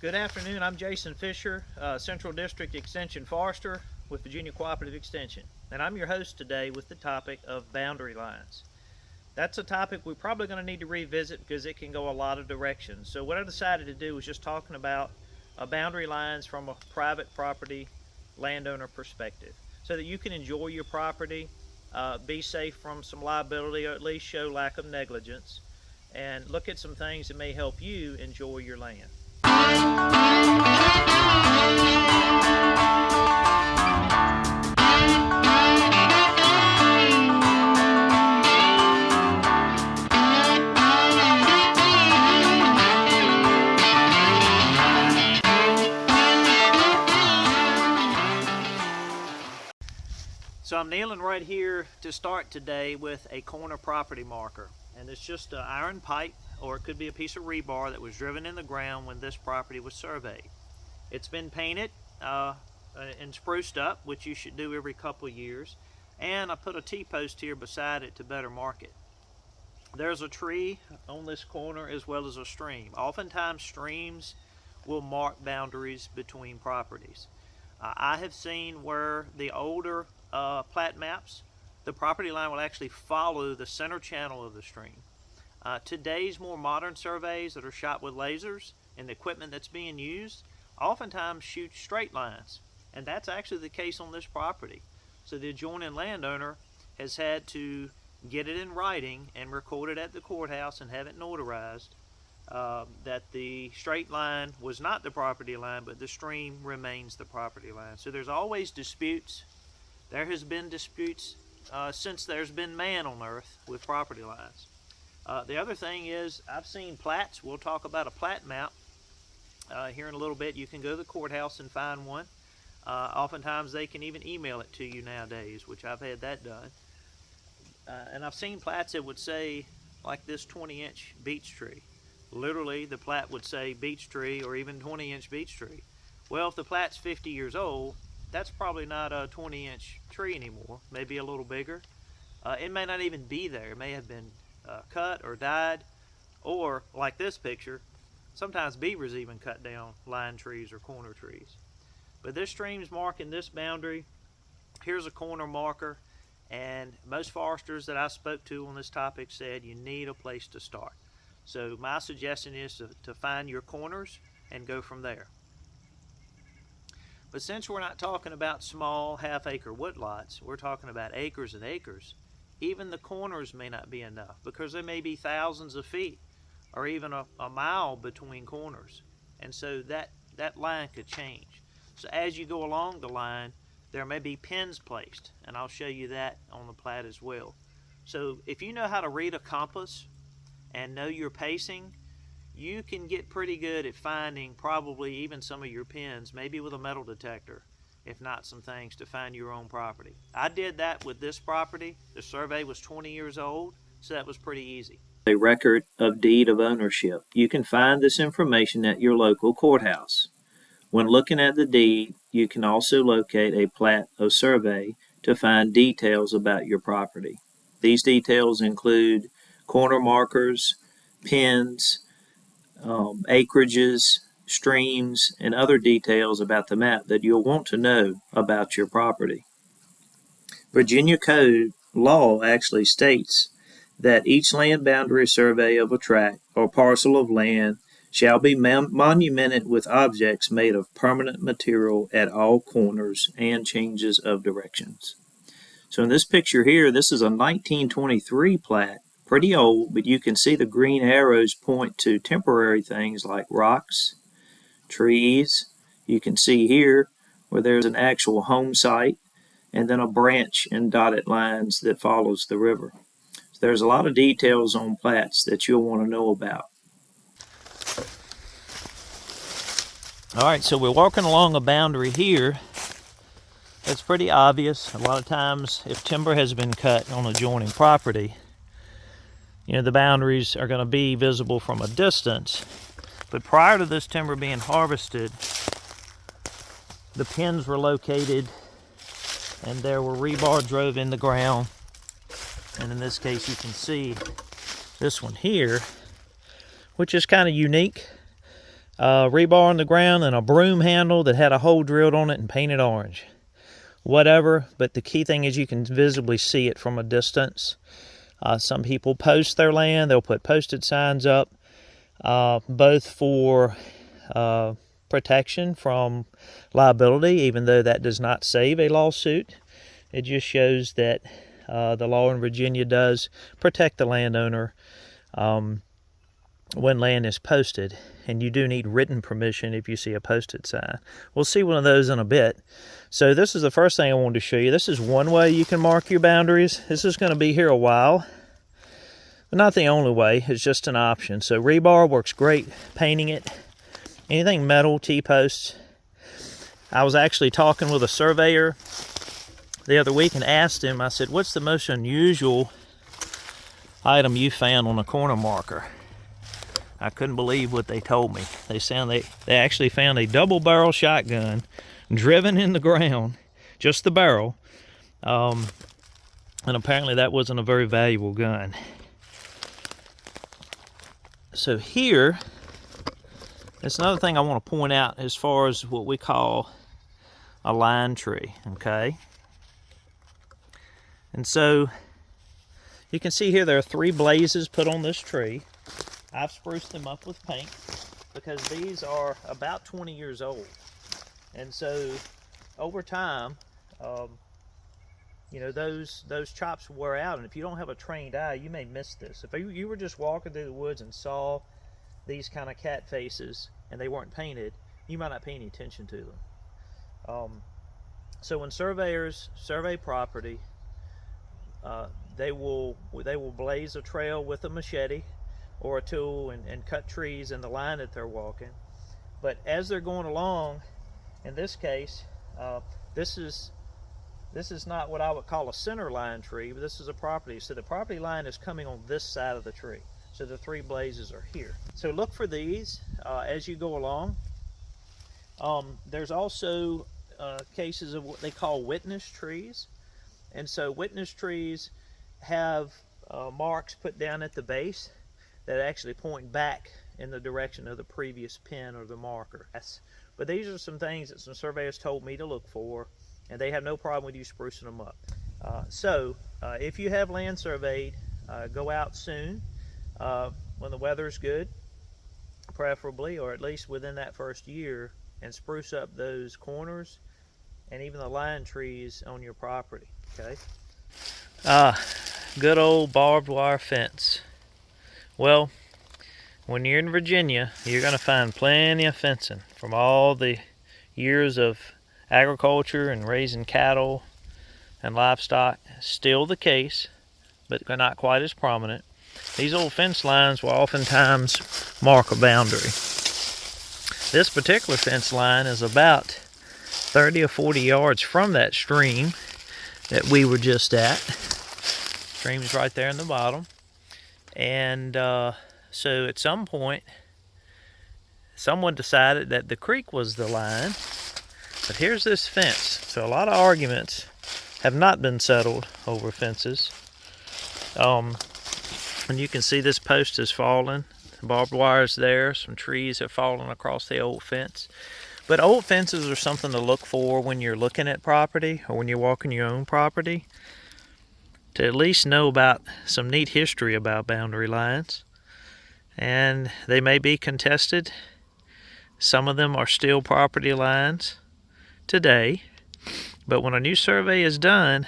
Good afternoon. I'm Jason Fisher, Central District Extension Forester with Virginia Cooperative Extension, and I'm your host today with the topic of boundary lines. That's a topic we're probably going to need to revisit because it can go a lot of directions. So what I decided to do was just talking about boundary lines from a private property landowner perspective so that you can enjoy your property, be safe from some liability, or at least show lack of negligence, and look at some things that may help you enjoy your land. So I'm kneeling right here to start today with a corner property marker, and it's just an iron pipe, or it could be a piece of rebar that was driven in the ground when this property was surveyed. It's been painted and spruced up, which you should do every couple of years, and I put a T-post here beside it to better mark it. There's a tree on this corner as well as a stream. Oftentimes streams will mark boundaries between properties. I have seen where the older plat maps, the property line will actually follow the center channel of the stream. Today's more modern surveys that are shot with lasers and the equipment that's being used oftentimes shoot straight lines, and that's actually the case on this property. So the adjoining landowner has had to get it in writing and record it at the courthouse and have it notarized that the straight line was not the property line, but the stream remains the property line. So there's always disputes. There has been disputes since there's been man on earth with property lines. The other thing is I've seen plats. We'll talk about a plat map here in a little bit. You can go to the courthouse and find one. Oftentimes they can even email it to you nowadays, which I've had that done. And I've seen plats that would say, like this 20-inch beech tree. Literally, the plat would say beech tree or even 20-inch beech tree. Well, if the plat's 50 years old, that's probably not a 20-inch tree anymore, maybe a little bigger. It may not even be there. It may have been cut or died, or like this picture, sometimes beavers even cut down line trees or corner trees. But this stream's marking this boundary. Here's a corner marker, and most foresters that I spoke to on this topic said you need a place to start. So my suggestion is to find your corners and go from there. But since we're not talking about small half-acre woodlots, we're talking about acres and acres. Even the corners may not be enough because there may be thousands of feet or even a mile between corners. And so that line could change. So as you go along the line, there may be pins placed, and I'll show you that on the plat as well. So if you know how to read a compass and know your pacing, you can get pretty good at finding probably even some of your pins, maybe with a metal detector, if not some things, to find your own property. I did that with this property. The survey was 20 years old, so that was pretty easy. A record of deed of ownership. You can find this information at your local courthouse. When looking at the deed, you can also locate a plat of survey to find details about your property. These details include corner markers, pins, acreages, streams, and other details about the map that you'll want to know about your property. Virginia Code law actually states that each land boundary survey of a tract or parcel of land shall be monumented with objects made of permanent material at all corners and changes of directions. So in this picture here, this is a 1923 plat, pretty old, but you can see the green arrows point to temporary things like rocks, trees. You can see here where there's an actual home site and then a branch in dotted lines that follows the river. So there's a lot of details on plats that you'll want to know about. All right, so we're walking along a boundary here. It's pretty obvious. A lot of times, if timber has been cut on adjoining property, the boundaries are going to be visible from a distance. But prior to this timber being harvested, the pins were located and there were rebar drove in the ground. And in this case, you can see this one here, which is kind of unique. rebar on the ground and a broom handle that had a hole drilled on it and painted orange. Whatever, but the key thing is you can visibly see it from a distance. Some people post their land. They'll put posted signs up, both for protection from liability, even though that does not save a lawsuit. It just shows that the law in Virginia does protect the landowner when land is posted, and you do need written permission if you see a posted sign. We'll see one of those in a bit. So this is the first thing I wanted to show you. This is one way you can mark your boundaries. This is going to be here a while, but not the only way. It's just an option. So rebar works great, painting it. Anything metal, T-posts. I was actually talking with a surveyor the other week and asked him, I said, what's the most unusual item you found on a corner marker? I couldn't believe what they told me. They actually found a double barrel shotgun driven in the ground, just the barrel, and apparently that wasn't a very valuable gun. So here, that's another thing I want to point out as far as what we call a line tree, okay? And so you can see here there are 3 blazes put on this tree. I've spruced them up with paint because these are about 20 years old. And so over time, you know, those chops wear out, and if you don't have a trained eye, you may miss this. If you were just walking through the woods and saw these kind of cat faces and they weren't painted, you might not pay any attention to them. So when surveyors survey property, they will blaze a trail with a machete or a tool and cut trees in the line that they're walking. But as they're going along, in this case, this is not what I would call a center line tree, but this is a property. So the property line is coming on this side of the tree. So the 3 blazes are here. So look for these as you go along. There's also cases of what they call witness trees. And so witness trees have marks put down at the base that actually point back in the direction of the previous pin or the marker. But these are some things that some surveyors told me to look for, and they have no problem with you sprucing them up. So if you have land surveyed, go out soon when the weather's good, preferably, or at least within that first year, and spruce up those corners and even the line trees on your property, okay? Good old barbed wire fence. Well, when you're in Virginia, you're going to find plenty of fencing from all the years of agriculture and raising cattle and livestock. Still the case, but not quite as prominent. These old fence lines will oftentimes mark a boundary. This particular fence line is about 30 or 40 yards from that stream that we were just at. Stream's right there in the bottom. And so at some point, someone decided that the creek was the line. But here's this fence. So a lot of arguments have not been settled over fences. And you can see this post has fallen. Barbed wire's there. Some trees have fallen across the old fence. But old fences are something to look for when you're looking at property or when you're walking your own property, to at least know about some neat history about boundary lines. And they may be contested. Some of them are still property lines today. But when a new survey is done,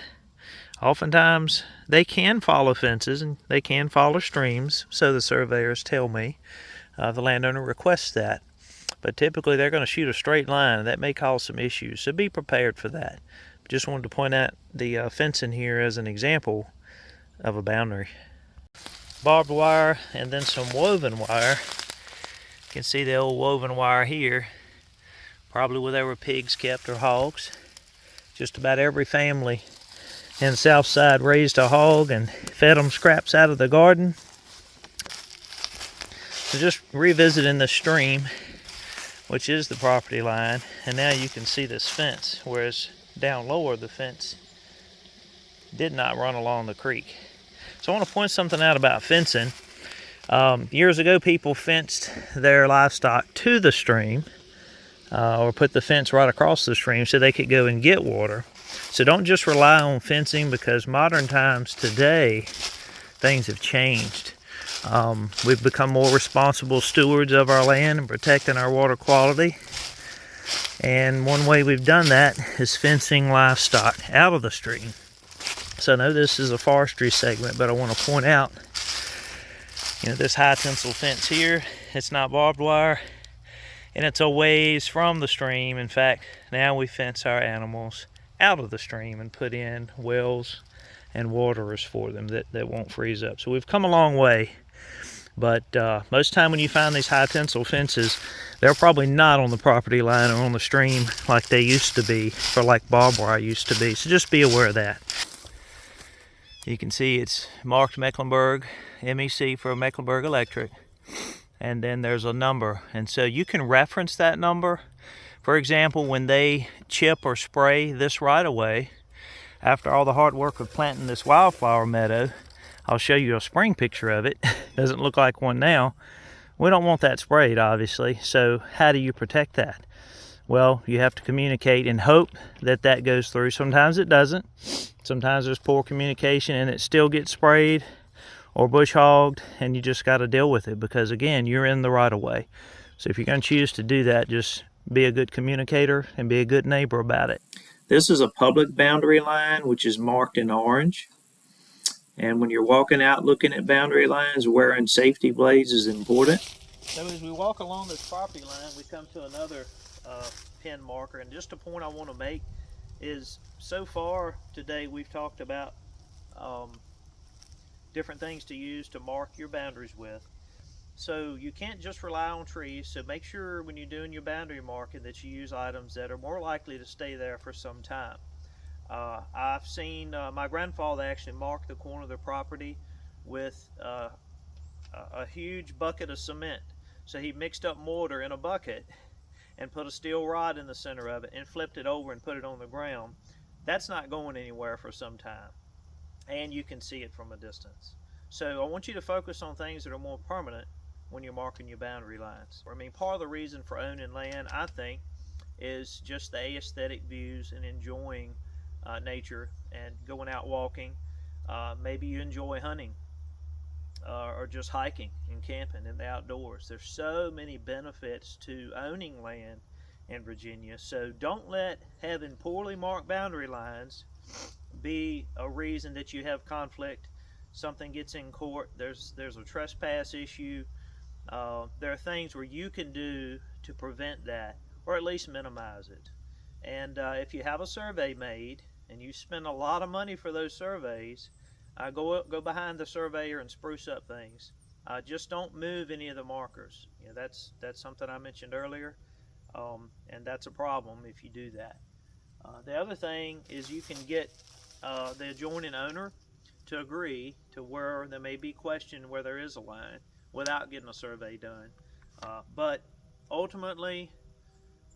oftentimes they can follow fences and they can follow streams, so the surveyors tell me. The landowner requests that. But typically they're going to shoot a straight line, and that may cause some issues, so be prepared for that. Just wanted to point out the fencing here as an example of a boundary. Barbed wire and then some woven wire. You can see the old woven wire here, probably where there were pigs kept or hogs. Just about every family in the south side raised a hog and fed them scraps out of the garden. So just revisiting the stream, which is the property line, and now you can see this fence, whereas down lower the fence did not run along the creek. So I want to point something out about fencing. Years ago, people fenced their livestock to the stream, or put the fence right across the stream so they could go and get water. So don't just rely on fencing, because modern times today, things have changed. We've become more responsible stewards of our land and protecting our water quality. And one way we've done that is fencing livestock out of the stream. So I know this is a forestry segment, but I want to point out, this high tensile fence here, it's not barbed wire, and it's a ways from the stream. In fact, now we fence our animals out of the stream and put in wells and waterers for them that won't freeze up. So we've come a long way, but most time when you find these high tensile fences, they're probably not on the property line or on the stream like they used to be, or like barbed wire used to be. So just be aware of that. You can see it's marked Mecklenburg, MEC for Mecklenburg Electric, and then there's a number, and so you can reference that number. For example, when they chip or spray this right away, after all the hard work of planting this wildflower meadow, I'll show you a spring picture of it. Doesn't look like one now. We don't want that sprayed, obviously. So how do you protect that? Well, you have to communicate and hope that that goes through. Sometimes it doesn't. Sometimes there's poor communication and it still gets sprayed or bush hogged, and you just got to deal with it, because again, you're in the right of way. So if you're going to choose to do that, just be a good communicator and be a good neighbor about it. This is a public boundary line, which is marked in orange. And when you're walking out looking at boundary lines, wearing safety blades is important. So as we walk along this property line, we come to another pin marker. And just a point I want to make is, so far today we've talked about different things to use to mark your boundaries with. So you can't just rely on trees, so make sure when you're doing your boundary marking that you use items that are more likely to stay there for some time. I've seen my grandfather actually mark the corner of the property with a huge bucket of cement. So he mixed up mortar in a bucket and put a steel rod in the center of it and flipped it over and put it on the ground. That's not going anywhere for some time, and you can see it from a distance. So I want you to focus on things that are more permanent when you're marking your boundary lines. I mean, part of the reason for owning land, I think, is just the aesthetic views and enjoying nature and going out walking. Maybe you enjoy hunting or just hiking and camping in the outdoors. There's so many benefits to owning land in Virginia. So don't let having poorly marked boundary lines be a reason that you have conflict. Something gets in court, there's a trespass issue. There are things where you can do to prevent that, or at least minimize it. And if you have a survey made and you spend a lot of money for those surveys, go behind the surveyor and spruce up things. Just don't move any of the markers. That's something I mentioned earlier, and that's a problem if you do that. The other thing is you can get the adjoining owner to agree to where there may be question where there is a line without getting a survey done. But ultimately,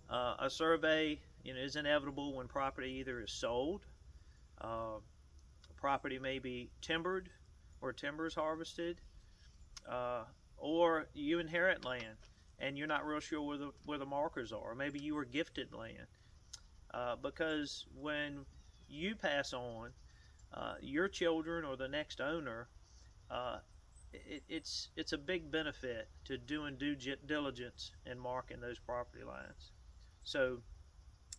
a survey is inevitable when property either is sold, property may be timbered or timber is harvested, or you inherit land and you're not real sure where the markers are, or maybe you were gifted land. Because when you pass on, your children or the next owner, it's a big benefit to doing due diligence and marking those property lines. So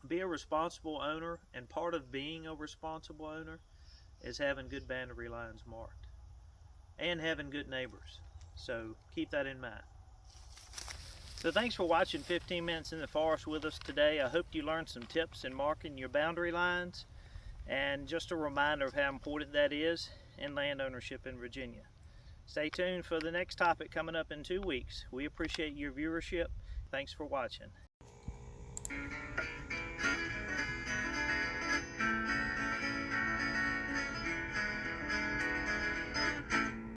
be a responsible owner, and part of being a responsible owner is having good boundary lines marked and having good neighbors. So keep that in mind. So thanks for watching 15 Minutes in the Forest with us today. I hope you learned some tips in marking your boundary lines, and just a reminder of how important that is in land ownership in Virginia. Stay tuned for the next topic coming up in 2 weeks. We appreciate your viewership. Thanks for watching.